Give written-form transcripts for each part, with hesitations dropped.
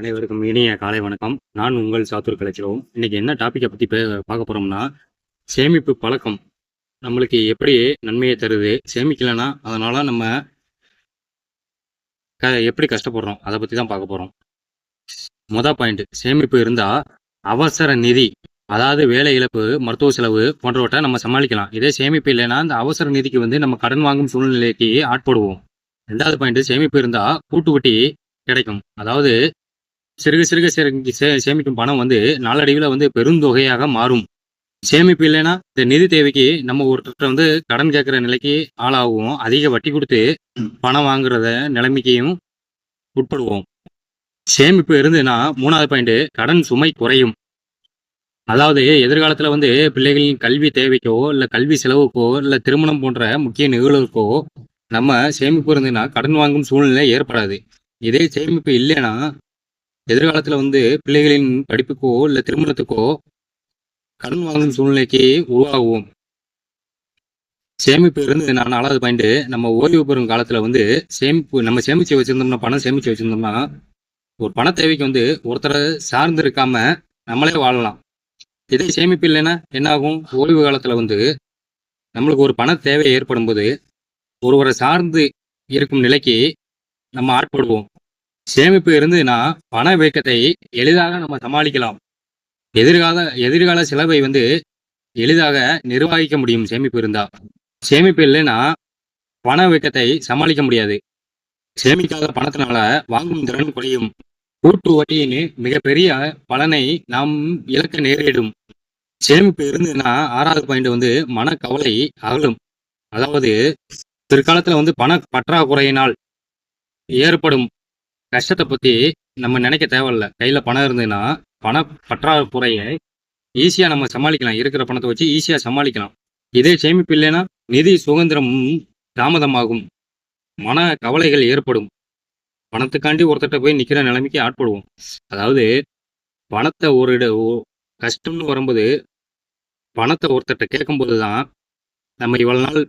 அனைவருக்கும் இனிய காலை வணக்கம். நான் உங்கள் சாத்தூர் கலைச்செல்வம். இன்னைக்கு என்ன டாப்பிக்கை பற்றி பார்க்க போகிறோம்னா, சேமிப்பு பழக்கம் நம்மளுக்கு எப்படி நன்மையை தருது, சேமிக்கலைன்னா அதனால் நம்ம எப்படி கஷ்டப்படுறோம், அதை பற்றி தான் பார்க்க போகிறோம். மொதல் பாயிண்ட், சேமிப்பு இருந்தால் அவசர நிதி, அதாவது வேலை இழப்பு, மருத்துவ செலவு போன்றவற்றை நம்ம சமாளிக்கலாம். இதே சேமிப்பு இல்லைன்னா அந்த அவசர நிதிக்கு நம்ம கடன் வாங்கும் சூழ்நிலைக்கு ஆட்படுவோம். ரெண்டாவது பாயிண்ட், சேமிப்பு இருந்தால் கூட்டு வட்டி கிடைக்கும். அதாவது சிறுக சிறுக சேமிக்கும் பணம் நாளடைவில் பெருந்தொகையாக மாறும். சேமிப்பு இல்லைன்னா இந்த நிதி தேவைக்கு நம்ம ஒருத்தர் கடன் கேட்குற நிலைக்கு ஆளாகுவோம். அதிக வட்டி கொடுத்து பணம் வாங்குறத நிலைமைக்கையும் உட்படுவோம். சேமிப்பு இருந்துன்னா மூணாவது பாயிண்ட், கடன் சுமை குறையும். அதாவது எதிர்காலத்தில் பிள்ளைகளின் கல்வி தேவைக்கோ இல்லை கல்வி செலவுக்கோ இல்லை திருமணம் போன்ற முக்கிய நிகழ்வுக்கோ நம்ம சேமிப்பு இருந்துன்னா கடன் வாங்கும் சூழ்நிலை ஏற்படாது. இதே சேமிப்பு இல்லைன்னா எதிர்காலத்தில் பிள்ளைகளின் படிப்புக்கோ இல்லை திருமணத்துக்கோ கடன் வாங்கும் சூழ்நிலைக்கு உருவாகுவோம். சேமிப்பு இருந்து நான் நாலாவது பாயிண்ட், நம்ம ஓய்வு பெறும் காலத்தில் சேமிப்பு நம்ம சேமித்து வச்சுருந்தோம்னா, பணம் சேமித்து வச்சுருந்தோம்னா ஒரு பண தேவைக்கு ஒருத்தரை சார்ந்து இருக்காம நம்மளே வாழலாம். இதே சேமிப்பு இல்லைன்னா என்ன ஆகும், ஓய்வு காலத்தில் நம்மளுக்கு ஒரு பண தேவை ஏற்படும் போது ஒருவரை சார்ந்து இருக்கும் நிலைக்கு நம்ம ஆட்படுவோம். சேமிப்பு இருந்துன்னா பண வீக்கத்தை எளிதாக நம்ம சமாளிக்கலாம். எதிர்கால செலவை எளிதாக நிர்வகிக்க முடியும் சேமிப்பு இருந்தா. சேமிப்பு இல்லைன்னா பண வீக்கத்தை சமாளிக்க முடியாது. சேமிக்காத பணத்தினால வாங்கும் திறன் குறையும். கூட்டு வட்டியின் மிகப்பெரிய பலனை நாம் இழக்க நேரிடும். சேமிப்பு இருந்துன்னா ஆறாவது பாயிண்ட், மனக்கவலை அகலும். அதாவது பிற்காலத்துல பண பற்றாக்குறையினால் ஏற்படும் கஷ்டத்தை பற்றி நம்ம நினைக்க தேவையில்ல. கையில் பணம் இருந்ததுன்னா பண பற்றாக்குறையை ஈஸியாக நம்ம சமாளிக்கலாம். இருக்கிற பணத்தை வச்சு ஈஸியாக சமாளிக்கலாம். இதே சேமிப்பு இல்லைன்னா நிதி சுதந்திரம் தாமதமாகும், மன கவலைகள் ஏற்படும். பணத்துக்காண்டி ஒருத்தட்ட போய் நிற்கிற நிலைமைக்கு ஆட்படுவோம். அதாவது பணத்தை கஷ்டம்னு வரும்போது பணத்தை ஒருத்தட்ட கேட்கும்போது தான் நம்ம இவ்வளோ நாள்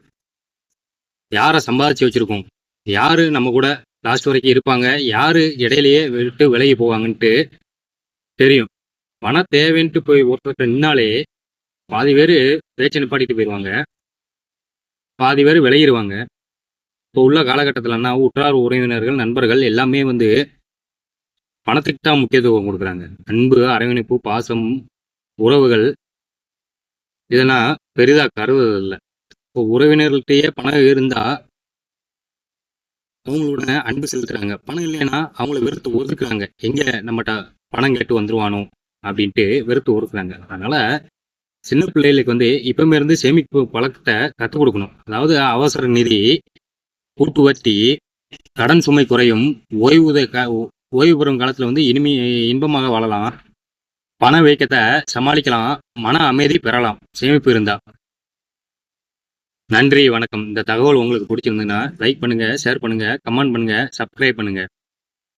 யாரை சம்பாதிச்சு வச்சுருக்கோம், யார் நம்ம கூட லாஸ்ட் வரைக்கும் இருப்பாங்க, யாரு இடையிலேயே விட்டு விலகி போவாங்கன்ட்டு தெரியும். பண தேவைன்ட்டு போய் ஒருத்தர் நின்னாலே பாதி பேர் பேச்சு நிப்பாட்டிட்டு போயிடுவாங்க, பாதி பேர் விலகிடுவாங்க. இப்போ உள்ள காலகட்டத்தில்னா உற்றார் உறவினர்கள் நண்பர்கள் எல்லாமே பணத்துக்கு தான் முக்கியத்துவம் கொடுக்குறாங்க. அன்பு, அரவணைப்பு, பாசம், உறவுகள் இதெல்லாம் பெரிதாக கருதுவதில்லை. இப்போ உறவினர்கள்ட்டையே பணம் இருந்தால் அவங்களோட அன்பு செலுத்துறாங்க. பணம் இல்லைன்னா அவங்கள வெறுத்து ஒதுக்குறாங்க. எங்க நம்மகிட்ட பணம் கேட்டு வந்துருவானோ அப்படின்ட்டு வெறுத்து ஒதுக்குறாங்க. அதனால சின்ன பிள்ளைகளுக்கு இப்பமே இருந்து சேமிப்பு பழக்கத்தை கற்றுக் கொடுக்கணும். அதாவது அவசர நிதி, கூட்டு வட்டி, கடன் சுமை குறையும், ஓய்வு பெறும் காலத்துல இன்பமாக வாழலாம், பண வீக்கத்தை சமாளிக்கலாம், மன அமைதி பெறலாம் சேமிப்பு இருந்தா. நன்றி, வணக்கம். இந்த தகவல் உங்களுக்கு பிடிச்சிருந்ததுன்னா லைக் பண்ணுங்க, ஷேர் பண்ணுங்க, கமெண்ட் பண்ணுங்க, சப்ஸ்கிரைப் பண்ணுங்க.